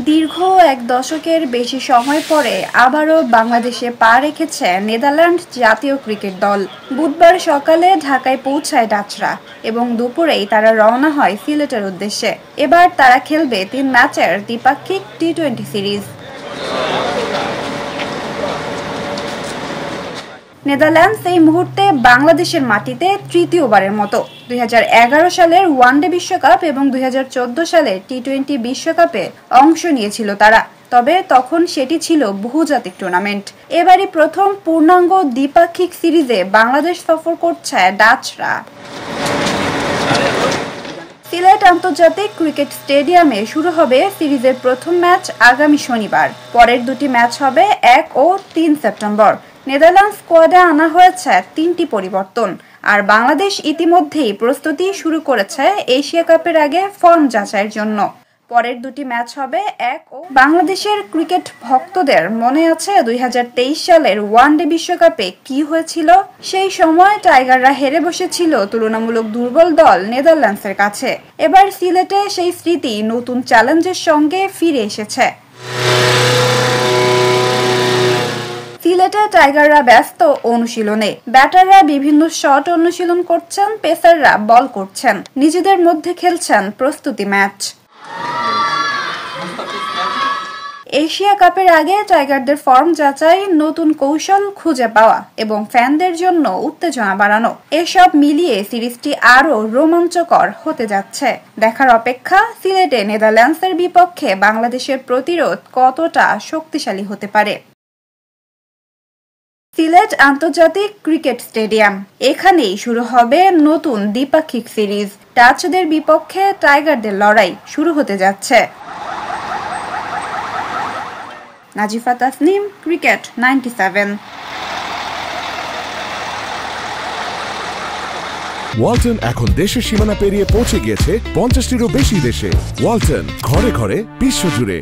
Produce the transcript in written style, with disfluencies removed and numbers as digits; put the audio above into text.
দীর্ঘ এক দশকের বেশি সময় পরে আবারও বাংলাদেশে পা রেখেছে নেদারল্যান্ড জাতীয় ক্রিকেট দল। বুধবার সকালে ঢাকায় পৌঁছায় ডাচরা এবং দুপুরেই তারা রওনা হয় সিলেটের উদ্দেশ্যে। এবার তারা খেলবে 3 ম্যাচের দ্বিপাক্ষিক টি-20 সিরিজ। নেদারল্যান্ডস এই মুহূর্তে বাংলাদেশের মাটিতে তৃতীয়বারের মতো 2011 সালের ওয়ানডে বিশ্বকাপ এবং 2014 সালের টি-20 বিশ্বকাপে অংশ নিয়েছিল তারা, তবে তখন সেটি ছিল বহুজাতিক টুর্নামেন্ট। এবারই প্রথম পূর্ণাঙ্গ দ্বিপাক্ষিক সিরিজে বাংলাদেশ সফর করছে ডাচরা। সিলেট আন্তর্জাতিক ক্রিকেট স্টেডিয়ামে শুরু হবে সিরিজের প্রথম ম্যাচ আগামী শনিবার। পরের দুটি ম্যাচ হবে 1 ও 3 সেপ্টেম্বর। নেদারল্যান্ডস স্কোয়াডে আনা হয়েছে 3টি পরিবর্তন, আর বাংলাদেশ ইতিমধ্যেই প্রস্তুতি শুরু করেছে এশিয়া কাপের আগে ফর্ম যাচাইয়ের জন্য। পরের দুটি ম্যাচ হবে 1 ও। বাংলাদেশের ক্রিকেট ভক্তদের মনে আছে 2023 সালের ওয়ানডে বিশ্বকাপে কি হয়েছিল? সেই সময় টাইগাররা হেরে বসেছিল তুলনামূলক দুর্বল দল নেদারল্যান্ডসের কাছে। এবার সিলেটে সেই স্মৃতি নতুন চ্যালেঞ্জের সঙ্গে ফিরে এসেছে। সিলেটে টাইগাররা ব্যস্ত অনুশীলনে। ব্যাটাররা বিভিন্ন শট অনুশীলন করছেন, পেসাররা বল করছেন, নিজেদের মধ্যে খেলছেন প্রস্তুতি ম্যাচ। এশিয়া কাপের আগে টাইগারদের ফর্ম যাচাই, নতুন কৌশল খুঁজে পাওয়া এবং ফ্যানদের জন্য উত্তেজনা বাড়ানো, এসব মিলিয়ে সিরিজটি আরও রোমাঞ্চকর হতে যাচ্ছে। দেখার অপেক্ষা সিলেটে নেদারল্যান্ডসের বিপক্ষে বাংলাদেশের প্রতিরোধ কতটা শক্তিশালী হতে পারে। সিলেট আন্তর্জাতিক ক্রিকেট স্টেডিয়াম, এখানেই শুরু হবে নতুন দ্বিপাক্ষিক সিরিজ। ডাচদের বিপক্ষে টাইগারদের লড়াই শুরু হতে যাচ্ছে। নাজিফা তাসনিম, ক্রিকেট 97। ওয়ালটন এখন দেশের সীমানা পেরিয়ে পৌঁছে গিয়েছে 50টিরও বেশি দেশে। ওয়ালটন, ঘরে ঘরে বিশ্বজুড়ে।